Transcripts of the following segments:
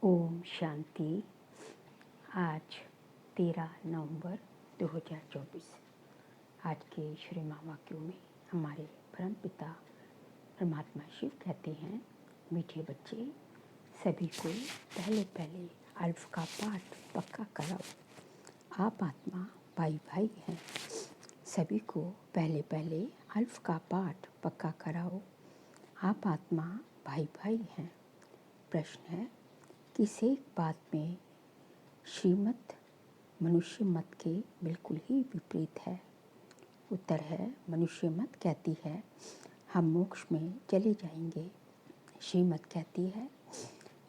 ओम शांति। आज 13 नवंबर 2024। आज के श्री महावाक्यों में हमारे परमपिता परमात्मा शिव कहते हैं, मीठे बच्चे, सभी को पहले पहले अल्फ का पाठ पक्का कराओ। आप आत्मा भाई भाई हैं। सभी को पहले पहले अल्फ का पाठ पक्का कराओ। आप आत्मा भाई भाई हैं। प्रश्न है, किस एक बात में श्रीमत मनुष्य मत के बिल्कुल ही विपरीत है? उत्तर है, मनुष्य मत कहती है हम मोक्ष में चले जाएंगे। श्रीमत कहती है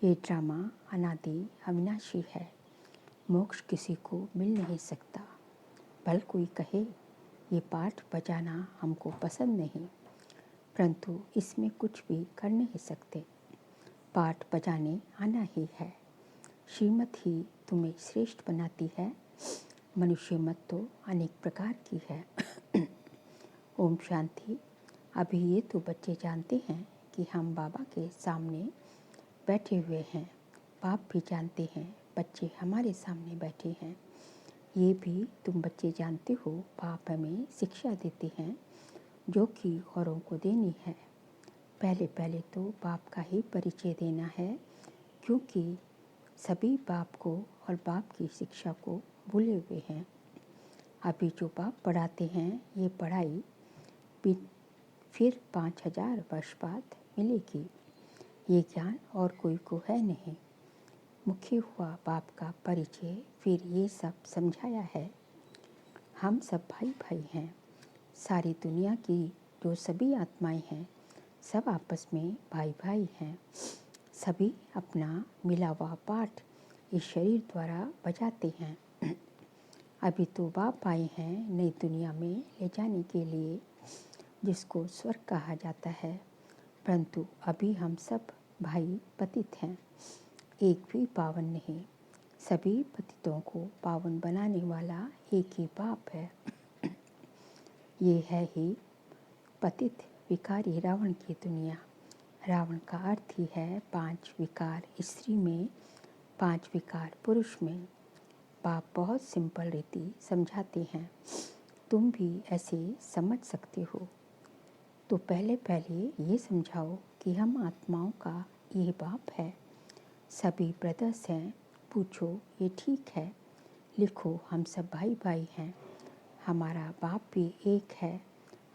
ये ड्रामा अनादि अविनाशी है, मोक्ष किसी को मिल नहीं सकता। भल कोई कहे ये पाठ बजाना हमको पसंद नहीं, परंतु इसमें कुछ भी कर नहीं सकते। पाठ बजाने आना ही है। श्रीमत ही तुम्हें श्रेष्ठ बनाती है। मनुष्य मत तो अनेक प्रकार की है। ओम शांति। अभी ये तो बच्चे जानते हैं कि हम बाबा के सामने बैठे हुए हैं। बाप भी जानते हैं बच्चे हमारे सामने बैठे हैं। ये भी तुम बच्चे जानते हो, बाप हमें शिक्षा देते हैं जो कि औरों को देनी है। पहले पहले तो बाप का ही परिचय देना है, क्योंकि सभी बाप को और बाप की शिक्षा को भूले हुए हैं। अभी जो बाप पढ़ाते हैं ये पढ़ाई फिर 5000 वर्ष बाद मिलेगी। ये ज्ञान और कोई को है नहीं। मुख्य हुआ बाप का परिचय, फिर ये सब समझाया है। हम सब भाई भाई हैं। सारी दुनिया की जो सभी आत्माएं हैं सब आपस में भाई भाई हैं। सभी अपना मिला हुआ पाठ इस शरीर द्वारा बजाते हैं। अभी तो बाप आए हैं नई दुनिया में ले जाने के लिए, जिसको स्वर्ग कहा जाता है, परंतु अभी हम सब भाई पतित हैं, एक भी पावन नहीं। सभी पतितों को पावन बनाने वाला एक ही बाप है। ये है ही पतित विकारी रावण की दुनिया। रावण का अर्थ ही है 5 विकार स्त्री में, 5 विकार पुरुष में। बाप बहुत सिंपल रीति समझाते हैं, तुम भी ऐसे समझ सकते हो। तो पहले पहले ये समझाओ कि हम आत्माओं का ये बाप है। सभी ब्रदर्स हैं। पूछो ये ठीक है? लिखो हम सब भाई भाई हैं। हमारा बाप भी एक है।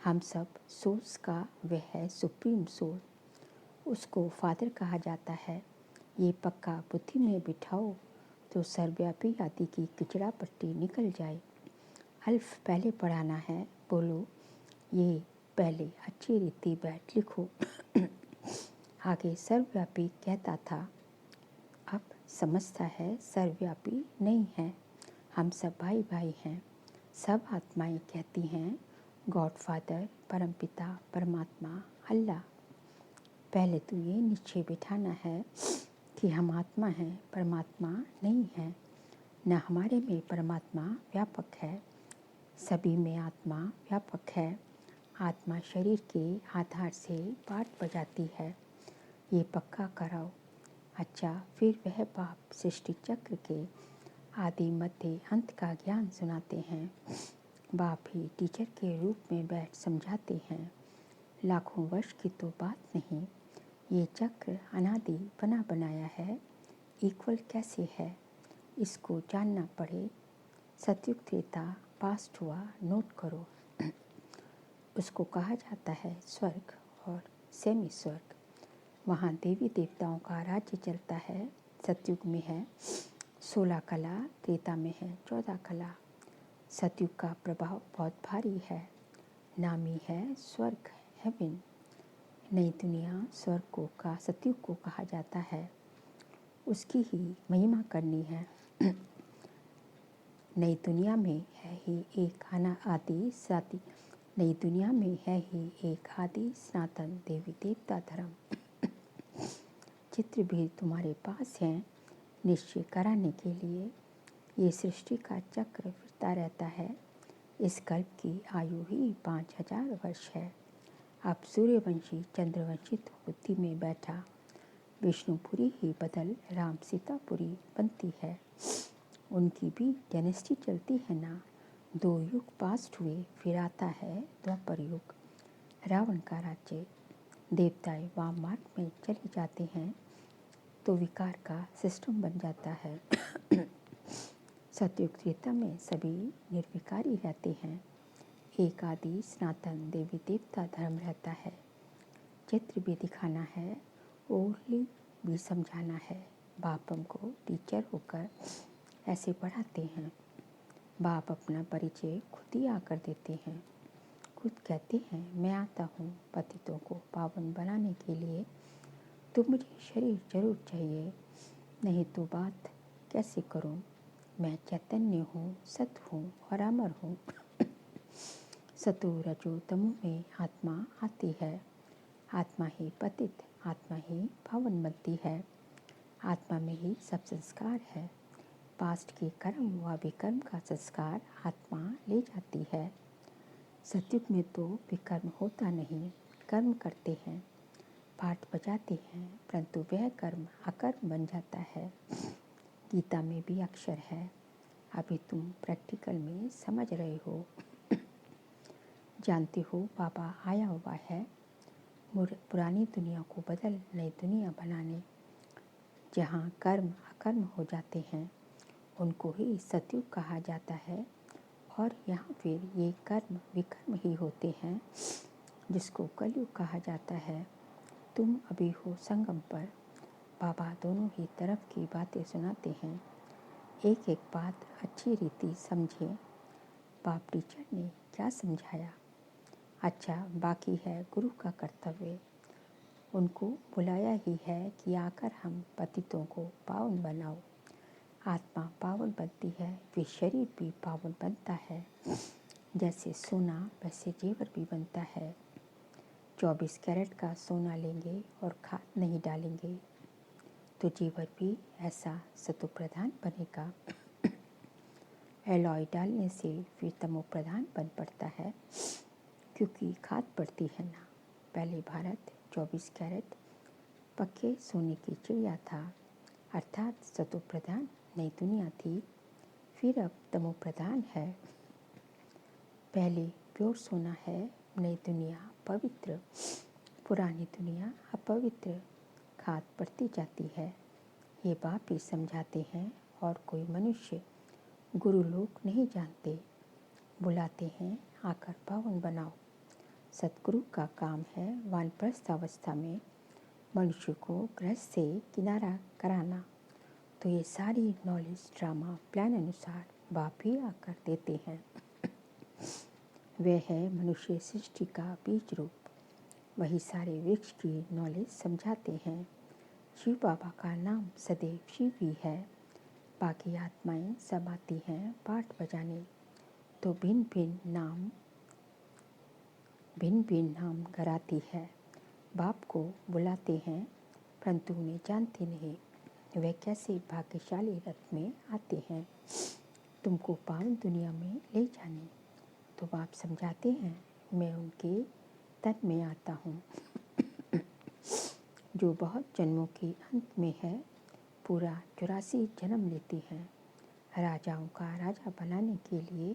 हम सब सोर्स का वह है सुप्रीम सोल, उसको फादर कहा जाता है। ये पक्का बुद्धि में बिठाओ तो सर्वव्यापी आदि की किचड़ा पट्टी निकल जाए। अल्फ पहले पढ़ाना है। बोलो ये पहले अच्छी रीति बैठ लिखो। आगे सर्वव्यापी कहता था, अब समझता है सर्वव्यापी नहीं है। हम सब भाई भाई हैं। सब आत्माएं कहती हैं गॉड फादर, परमपिता, परमात्मा, अल्लाह। पहले तो ये निश्चय बिठाना है कि हम आत्मा हैं, परमात्मा नहीं है। न हमारे में परमात्मा व्यापक है, सभी में आत्मा व्यापक है। आत्मा शरीर के आधार से पाठ बजाती है। ये पक्का कराओ। अच्छा, फिर वह बाप सृष्टि चक्र के आदि मध्य अंत का ज्ञान सुनाते हैं। बाप ही टीचर के रूप में बैठ समझाते हैं। लाखों वर्ष की तो बात नहीं। ये चक्र अनादि बना बनाया है। इक्वल कैसे है इसको जानना पड़े। सतयुग त्रेता पास्ट हुआ, नोट करो। उसको कहा जाता है स्वर्ग और सेमी स्वर्ग। वहाँ देवी देवताओं का राज्य चलता है। सतयुग में है 16 कला, त्रेता में है 14 कला। सतयुग का प्रभाव बहुत भारी है। नामी है स्वर्ग, हेवन। नई दुनिया स्वर्ग को का सतयुग को कहा जाता है। उसकी ही महिमा करनी है। नई दुनिया में है ही एक आदि साथी। नई दुनिया में है ही एक आदि सनातन देवी देवता धर्म। चित्र भी तुम्हारे पास हैं निश्चय कराने के लिए। ये सृष्टि का चक्र फिरता रहता है। इस कल्प की आयु ही 5000 वर्ष है। अब सूर्यवंशी चंद्रवंशी तो बुद्धि में बैठा, विष्णुपुरी ही बदल राम सीतापुरी बनती है। उनकी भी डायनेस्टी चलती है ना। 2 युग पास्ट हुए फिर आता है द्वापर युग। रावण का राज्य, देवताएं वाम मार्ग में चले जाते हैं तो विकार का सिस्टम बन जाता है। सतयुग त्रेता में सभी निर्विकारी रहते हैं। एक आदि सनातन देवी देवता धर्म रहता है। चित्र भी दिखाना है, ओरली भी समझाना है। बाप हमको टीचर होकर ऐसे पढ़ाते हैं। बाप अपना परिचय खुद ही आकर देते हैं। खुद कहते हैं, मैं आता हूँ पतितों को पावन बनाने के लिए, तो मुझे शरीर जरूर चाहिए, नहीं तो बात कैसे करूँ। मैं चैतन्य हूँ, सत हूँ और अमर हूँ। सतो रजो तमो में आत्मा आती है। आत्मा ही पतित, आत्मा ही पावन बनती है। आत्मा में ही सब संस्कार है। पास्ट के कर्म व विकर्म का संस्कार आत्मा ले जाती है। सतयुग में तो विकर्म होता नहीं, कर्म करते हैं, पाठ बजाते हैं, परंतु वह कर्म अकर्म बन जाता है। गीता में भी अक्षर है, अभी तुम प्रैक्टिकल में समझ रहे हो। जानते हो बाबा आया हुआ है पुरानी दुनिया को बदल नई दुनिया बनाने। जहाँ कर्म अकर्म हो जाते हैं उनको ही सतयुग कहा जाता है, और यहाँ फिर ये कर्म विकर्म ही होते हैं जिसको कलयुग कहा जाता है। तुम अभी हो संगम पर। बाबा दोनों ही तरफ की बातें सुनाते हैं। एक एक बात अच्छी रीति समझे। बाप टीचर ने क्या समझाया। अच्छा, बाकी है गुरु का कर्तव्य। उनको बुलाया ही है कि आकर हम पतितों को पावन बनाओ। आत्मा पावन बनती है, फिर शरीर भी पावन बनता है। जैसे सोना वैसे जेवर भी बनता है। 24 कैरेट का सोना लेंगे और खाद नहीं डालेंगे तो जेवर भी ऐसा सतो प्रधान बनेगा। एलॉय डालने से फिर तमो प्रधान बन पड़ता है, क्योंकि खाद पड़ती है ना। पहले भारत 24 कैरेट पक्के सोने की चिड़िया था, अर्थात सतो प्रधान नई दुनिया थी। फिर अब तमो प्रधान है। पहले प्योर सोना है, नई दुनिया पवित्र, पुरानी दुनिया अपवित्र। खाद पड़ती जाती है। ये बाप ही समझाते हैं और कोई मनुष्य गुरु लोग नहीं जानते। बुलाते हैं आकर पावन बनाओ। सतगुरु का काम है वानप्रस्थ अवस्था में मनुष्य को गृहस्थ से किनारा कराना। तो ये सारी नॉलेज ड्रामा प्लान अनुसार बाप ही आकर देते हैं। वह है मनुष्य सृष्टि का बीज रूप। वही सारे वृक्ष की नॉलेज समझाते हैं। शिव बाबा का नाम सदैव शिव ही है। बाकी आत्माएं सब आती हैं पाठ बजाने, तो भिन्न भिन्न नाम गराती है। बाप को बुलाते हैं परंतु उन्हें जानते नहीं, वे कैसे भाग्यशाली रथ में आते हैं तुमको पावन दुनिया में ले जाने। तो बाप समझाते हैं, मैं उनके तन में आता हूँ जो बहुत जन्मों के अंत में है। पूरा 84 जन्म लेती हैं। राजाओं का राजा बनाने के लिए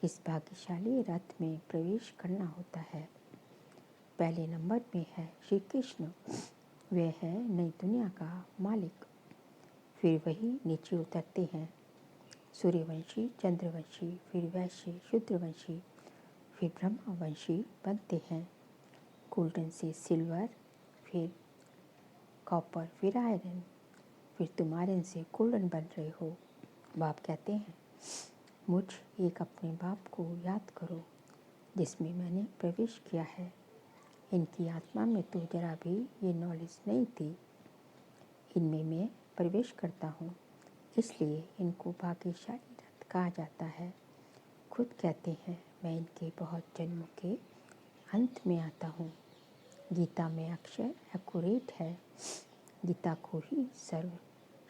इस भाग्यशाली रथ में प्रवेश करना होता है। पहले नंबर में है श्री कृष्ण, वे है नई दुनिया का मालिक। फिर वही नीचे उतरते हैं, सूर्यवंशी, चंद्रवंशी, फिर वैश्य, शूद्रवंशी, फिर ब्रह्मवंशी बनते हैं। गोल्डन से सिल्वर, फिर कॉपर, फिर आयरन, फिर तुम आयरन से गोल्डन बन रहे हो। बाप कहते हैं, मुझ एक अपने बाप को याद करो जिसमें मैंने प्रवेश किया है। इनकी आत्मा में तो जरा भी ये नॉलेज नहीं थी। इनमें मैं प्रवेश करता हूँ, इसलिए इनको भाग्यशाली रथ कहा जाता है। खुद कहते हैं, मैं इनके बहुत जन्मों के अंत में आता हूँ। गीता में अक्षर एक्यूरेट है। गीता को ही सर्व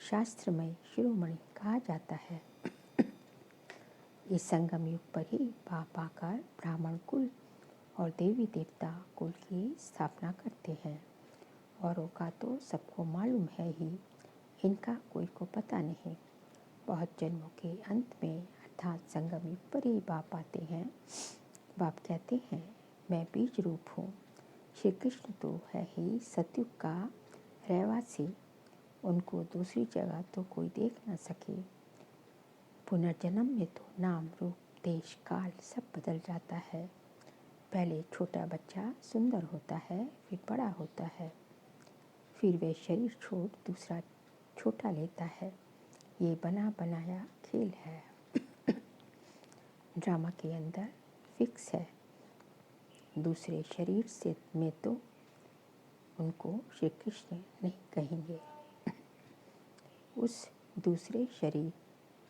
शास्त्रमय शिरोमणि कहा जाता है। इस संगम युग पर ही बाप आकर ब्राह्मण कुल और देवी देवता कुल की स्थापना करते हैं औरों का तो सबको मालूम है ही, इनका कोई को पता नहीं। बहुत जन्मों के अंत में अर्थात संगम युग पर ही बाप आते हैं। बाप कहते हैं मैं बीज रूप हूँ। श्री कृष्ण तो है ही सतयुग का रहवासी, उनको दूसरी जगह तो कोई देख न सके। पुनर्जन्म में तो नाम रूप देश काल सब बदल जाता है। पहले छोटा बच्चा सुंदर होता है, फिर बड़ा होता है, फिर वह शरीर छोड़ दूसरा छोटा लेता है। ये बना बनाया खेल है। ड्रामा के अंदर फिक्स है। दूसरे शरीर से में तो उनको श्री कृष्ण नहीं कहेंगे। उस दूसरे शरीर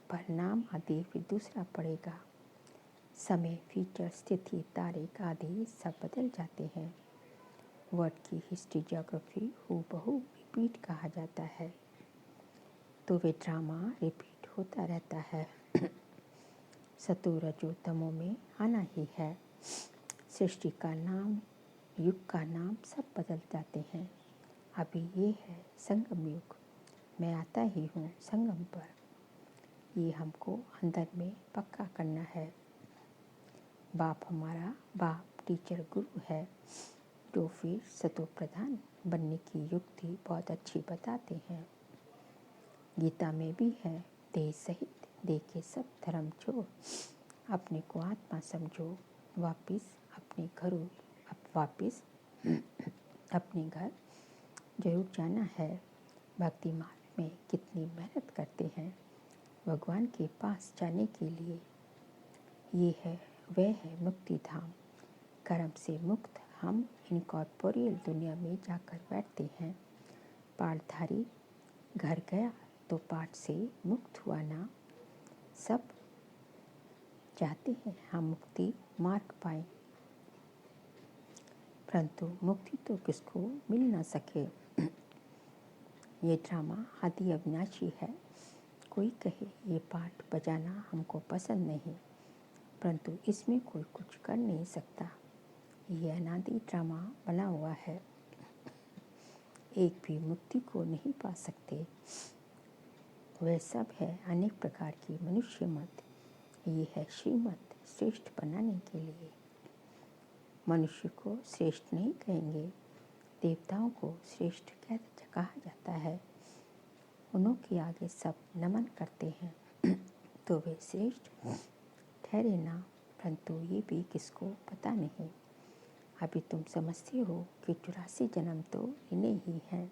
पर नाम आदि फिर दूसरा पड़ेगा। समय, फीचर, स्थिति, तारीख आदि सब बदल जाते हैं। वर्ड की हिस्ट्री, ज्योग्राफी हूबहू रिपीट कहा जाता है, तो वे ड्रामा रिपीट होता रहता है। सतो रजो तमो में आना ही है। सृष्टि का नाम, युग का नाम सब बदल जाते हैं। अभी ये है संगम युग, मैं आता ही हूँ संगम पर। ये हमको अंदर में पक्का करना है। बाप हमारा बाप टीचर गुरु है, जो फिर सतो प्रधान बनने की युक्ति बहुत अच्छी बताते हैं। गीता में भी है देह सहित देह के सब धर्म छोड़, अपने को आत्मा समझो, वापिस अपने घर जरूर जाना है। भक्ति मार्ग में कितनी मेहनत करते हैं भगवान के पास जाने के लिए। ये है वह है मुक्ति धाम। कर्म से मुक्त हम इनकॉर्पोरियल दुनिया में जाकर बैठते हैं। पाठधारी घर गया तो पाठ से मुक्त हुआ ना। सब चाहते हैं हम मुक्ति मार्ग पाएं, परंतु मुक्ति तो किसको मिल ना सके। ये ड्रामा आदि अविनाशी है। कोई कहे ये पाठ बजाना हमको पसंद नहीं, परंतु इसमें कोई कुछ कर नहीं सकता। ये अनादि ड्रामा बना हुआ है। एक भी मुक्ति को नहीं पा सकते। वह सब है अनेक प्रकार की मनुष्य मत। ये है श्रीमत श्रेष्ठ बनाने के लिए। मनुष्य को श्रेष्ठ नहीं कहेंगे, देवताओं को श्रेष्ठ कहा जाता है। उन्हों के आगे सब नमन करते हैं तो वे श्रेष्ठ ठहरे ना, परंतु ये भी किसको पता नहीं। अभी तुम समझते हो कि 84 जन्म तो इन्हें ही हैं।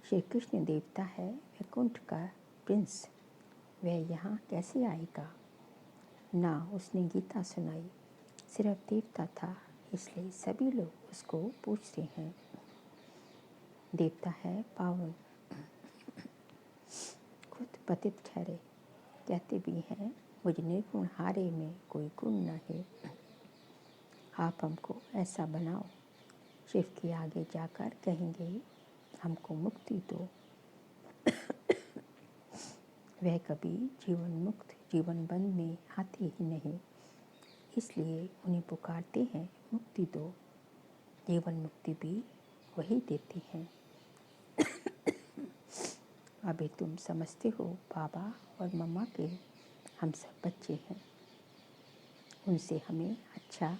श्री कृष्ण देवता है, वैकुंठ का प्रिंस, वह यहाँ कैसे आएगा ना। उसने गीता सुनाई, सिर्फ देवता था, इसलिए सभी लोग उसको पूछते हैं। देवता है पावन, खुद पतित ठहरे, कहते भी हैं मुझ निर्गुण हारे में कोई गुण न है। आप हमको ऐसा बनाओ। शिव के आगे जाकर कहेंगे हमको मुक्ति दो। वह कभी जीवन मुक्त जीवन बंद में आते ही नहीं, इसलिए उन्हें पुकारते हैं मुक्ति दो। जीवन मुक्ति भी वही देती हैं। अभी तुम समझते हो बाबा और मम्मा के हम सब बच्चे हैं। उनसे हमें अच्छा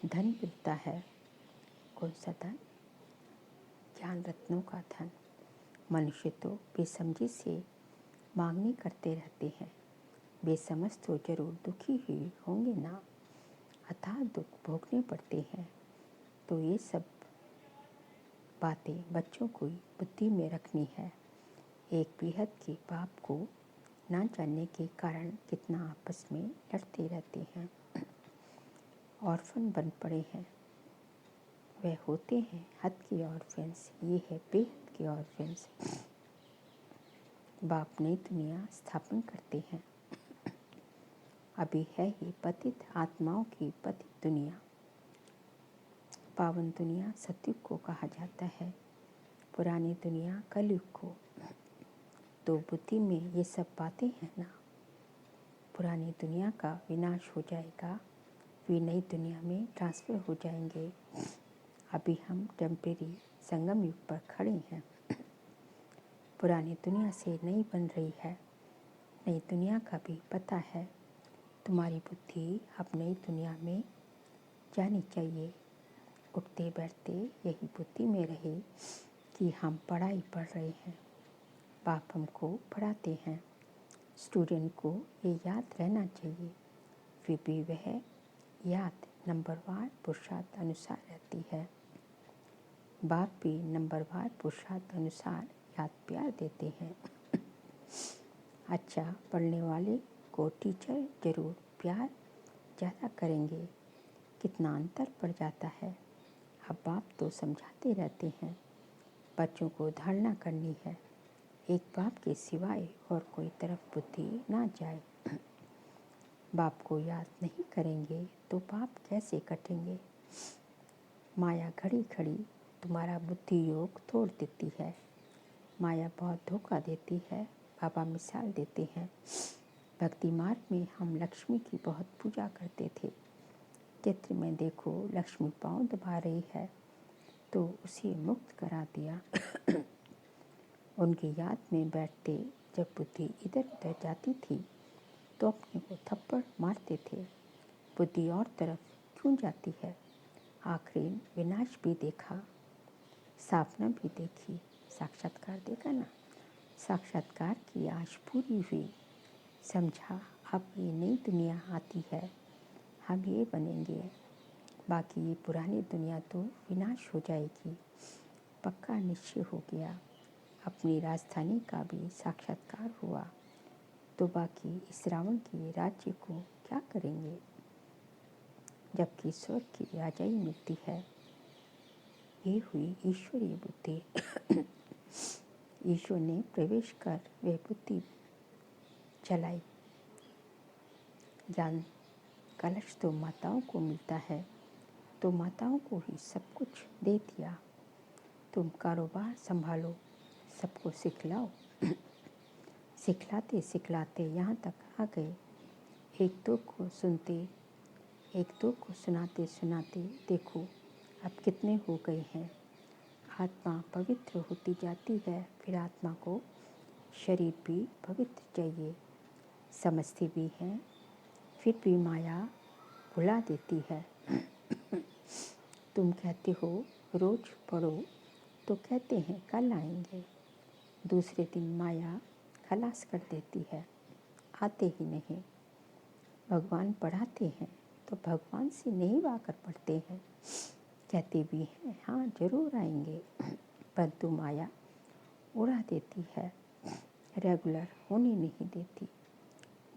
धन मिलता है। कौन सा धन? ज्ञान रत्नों का धन। मनुष्य तो बेसमझी से मांगनी करते रहते हैं। बेसमझ तो जरूर दुखी ही होंगे ना। अथाह दुख भोगने पड़ते हैं। तो ये सब बातें बच्चों को बुद्धि में रखनी है। एक बेहद के बाप को ना जानने के कारण कितना आपस में लड़ते रहते हैं। ऑर्फन बन पड़े हैं। वह होते हैं हद के ऑर्फन्स, ये है बेहद के ऑर्फन्स। बाप नई दुनिया स्थापन करते हैं। अभी है ही पतित आत्माओं की पतित दुनिया। पावन दुनिया सतयुग को कहा जाता है, पुरानी दुनिया कलयुग को। तो बुद्धि में ये सब बातें हैं ना। पुरानी दुनिया का विनाश हो जाएगा, वे नई दुनिया में ट्रांसफ़र हो जाएंगे। अभी हम टेम्परेरी संगम युग पर खड़े हैं। पुरानी दुनिया से नई बन रही है, नई दुनिया का भी पता है। तुम्हारी बुद्धि अब नई दुनिया में जानी चाहिए। उठते बैठते यही बुद्धि में रहे कि हम पढ़ाई पढ़ रहे हैं, बाप हमको पढ़ाते हैं। स्टूडेंट को ये याद रहना चाहिए, फिर भी वह याद नंबरवार पुरुषार्थ अनुसार रहती है। बाप भी नंबरवार पुरुषार्थ अनुसार याद प्यार देते हैं। अच्छा पढ़ने वाले को टीचर जरूर प्यार ज़्यादा करेंगे। कितना अंतर पड़ जाता है। अब बाप तो समझाते रहते हैं, बच्चों को धारणा करनी है, एक बाप के सिवाय और कोई तरफ बुद्धि ना जाए। बाप को याद नहीं करेंगे तो बाप कैसे कटेंगे। माया घड़ी घड़ी तुम्हारा बुद्धि योग तोड़ देती है। माया बहुत धोखा देती है। बाबा मिसाल देते हैं, भक्ति मार्ग में हम लक्ष्मी की बहुत पूजा करते थे। चित्र में देखो लक्ष्मी पाँव दबा रही है तो उसे मुक्त करा दिया। उनकी याद में बैठते जब बुद्धि इधर उधर जाती थी तो अपने को थप्पड़ मारते थे। बुद्धि और तरफ क्यों जाती है। आखिरी विनाश भी देखा, सपना भी देखी, साक्षात्कार देखा ना। साक्षात्कार की आश पूरी हुई, समझा अब ये नई दुनिया आती है, हम ये बनेंगे, बाकी ये पुरानी दुनिया तो विनाश हो जाएगी। पक्का निश्चय हो गया। अपनी राजधानी का भी साक्षात्कार हुआ तो बाकी इस रावण के राज्य को क्या करेंगे, जबकि स्वर्ग की राजाई मिलती है। ये हुई ईश्वरीय बुद्धि। ईश्वर ने प्रवेश कर वह बुद्धि चलाई। ज्ञान कलश तो माताओं को मिलता है, तो माताओं को ही सब कुछ दे दिया। तुम कारोबार संभालो, सबको सिखलाओ। सिखलाते सिखलाते यहाँ तक आ गए। एक दो को सुनते, एक दो को सुनाते सुनाते देखो अब कितने हो गए हैं। आत्मा पवित्र होती जाती है, फिर आत्मा को शरीर भी पवित्र चाहिए। समझती भी हैं, फिर भी माया भुला देती है। तुम कहते हो रोज पढ़ो तो कहते हैं कल आएंगे। दूसरे दिन माया खलास कर देती है, आते ही नहीं। भगवान पढ़ाते हैं तो भगवान से नहीं आकर पढ़ते हैं। कहते भी हैं हाँ जरूर आएंगे, परंतु माया उड़ा देती है, रेगुलर होने नहीं देती।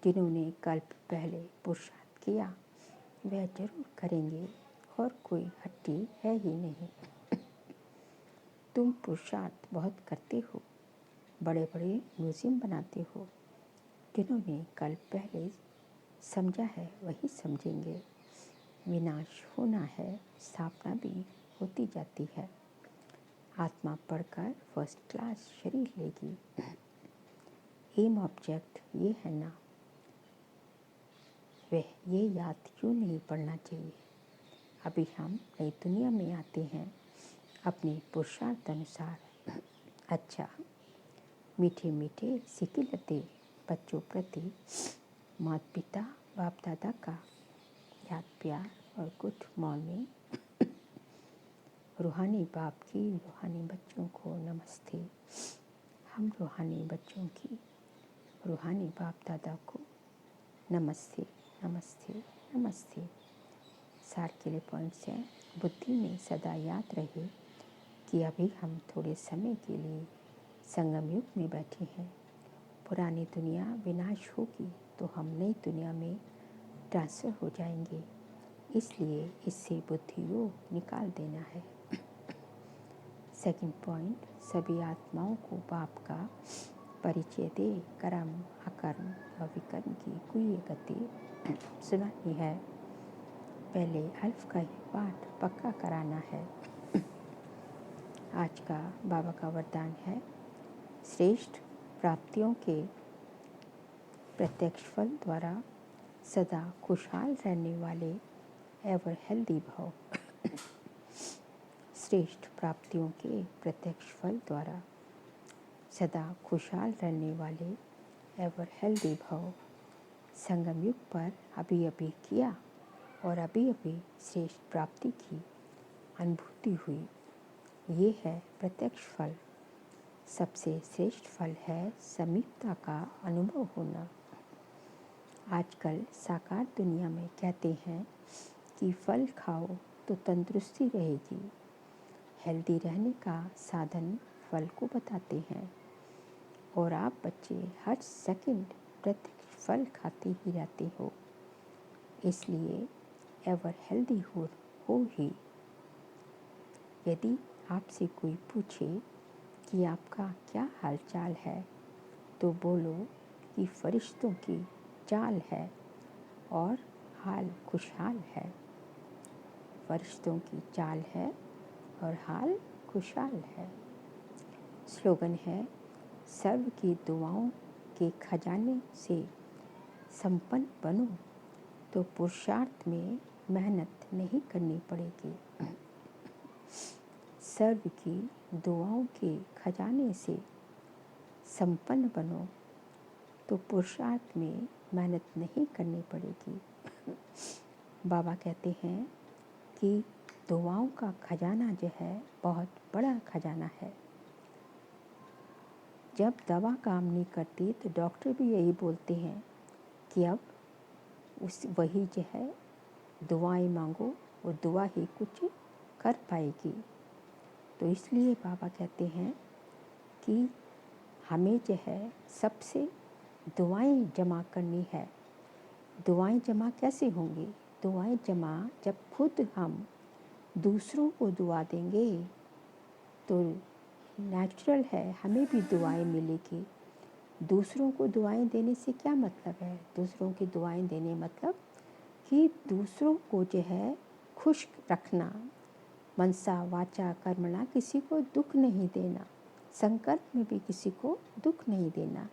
जिन्होंने कल्प पहले पुरुषार्थ किया वह जरूर करेंगे, और कोई हट्टी है ही नहीं। तुम पुरुषार्थ बहुत करते हो, बड़े बड़े म्यूजियम बनाते हो। जिन्होंने कल पहले समझा है वही समझेंगे। विनाश होना है, स्थापना भी होती जाती है। आत्मा पढ़कर फर्स्ट क्लास शरीर लेगी। एम ऑब्जेक्ट ये है ना, वह ये याद क्यों नहीं पड़ना चाहिए। अभी हम नई दुनिया में आते हैं अपने पुरुषार्थ अनुसार। अच्छा मीठे मीठे सिकिलते बच्चों प्रति माता पिता बाप दादा का याद प्यार और गुड मॉर्निंग। रूहानी बाप की रूहानी बच्चों को नमस्ते। हम रूहानी बच्चों की रूहानी बाप दादा को नमस्ते नमस्ते नमस्ते। सार के लिए पॉइंट्स हैं। बुद्धि में सदा याद रहे कि अभी हम थोड़े समय के लिए संगम युग में बैठे हैं। पुरानी दुनिया विनाश होगी तो हम नई दुनिया में ट्रांसफ़र हो जाएंगे, इसलिए इससे बुद्धि योग निकाल देना है। सेकंड पॉइंट, सभी आत्माओं को बाप का परिचय दे कर्म अकर्म व विकर्म की गुह्य गति सुनानी है। पहले अल्फ का ही पाठ पक्का कराना है। आज का बाबा का वरदान है, श्रेष्ठ प्राप्तियों के प्रत्यक्ष फल द्वारा सदा खुशहाल रहने वाले एवर हेल्दी भाव। श्रेष्ठ प्राप्तियों के प्रत्यक्ष फल द्वारा सदा खुशहाल रहने वाले एवर हेल्दी भव संगम युग पर अभी अभी किया और अभी अभी श्रेष्ठ प्राप्ति की अनुभूति हुई। ये है प्रत्यक्ष फल। सबसे श्रेष्ठ फल है समीपता का अनुभव होना। आजकल साकार दुनिया में कहते हैं कि फल खाओ तो तंदुरुस्ती रहेगी। हेल्दी रहने का साधन फल को बताते हैं और आप बच्चे हर सेकंड प्रत्यक्ष फल खाते ही रहते हो, इसलिए एवर हेल्दी हो ही। यदि आपसे कोई पूछे कि आपका क्या हाल चाल है तो बोलो कि फरिश्तों की चाल है और हाल खुशहाल है। फरिश्तों की चाल है और हाल खुशहाल है। स्लोगन है, सर्व की दुआओं के खजाने से संपन्न बनो तो पुरुषार्थ में मेहनत नहीं करनी पड़ेगी। सर्व की दुआओं के खजाने से संपन्न बनो तो पुरुषार्थ में मेहनत नहीं करनी पड़ेगी। बाबा कहते हैं कि दुआओं का खजाना जो है बहुत बड़ा खजाना है। जब दवा काम नहीं करती तो डॉक्टर भी यही बोलते हैं कि अब वही जो है दुआएं मांगो, वो दुआ ही कुछ कर पाएगी। तो इसलिए बाबा कहते हैं कि हमें जो है सबसे दुआएं जमा करनी है। दुआएं जमा कैसे होंगी? दुआएं जमा जब खुद हम दूसरों को दुआ देंगे तो नेचुरल है हमें भी दुआएं मिलेगी। दूसरों को दुआएं देने से क्या मतलब है? दूसरों की दुआएं देने मतलब कि दूसरों को जो है खुश रखना, मनसा वाचा कर्मणा, किसी को दुख नहीं देना, संकल्प में भी किसी को दुख नहीं देना,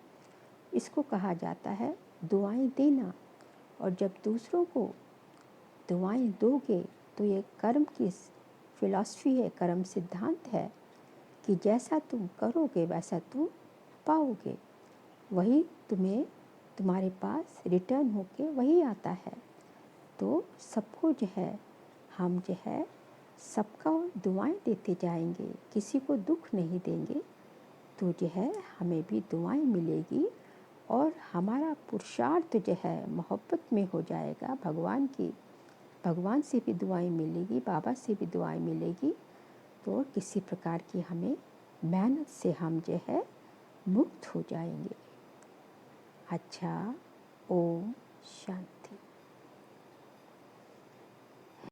इसको कहा जाता है दुआएं देना। और जब दूसरों को दुआएं दोगे तो ये कर्म की फिलॉसफी है, कर्म सिद्धांत है कि जैसा तुम करोगे वैसा तुम पाओगे, वही तुम्हें तुम्हारे पास रिटर्न होके वही आता है। तो सबको जो है हम जो है सबका दुआएं देते जाएंगे, किसी को दुख नहीं देंगे तो जो है हमें भी दुआएं मिलेगी और हमारा पुरुषार्थ जो है मोहब्बत में हो जाएगा। भगवान से भी दुआएं मिलेगी, बाबा से भी दुआएं मिलेगी। तो किसी प्रकार की हमें मेहनत से हम जो है मुक्त हो जाएंगे। अच्छा, ओम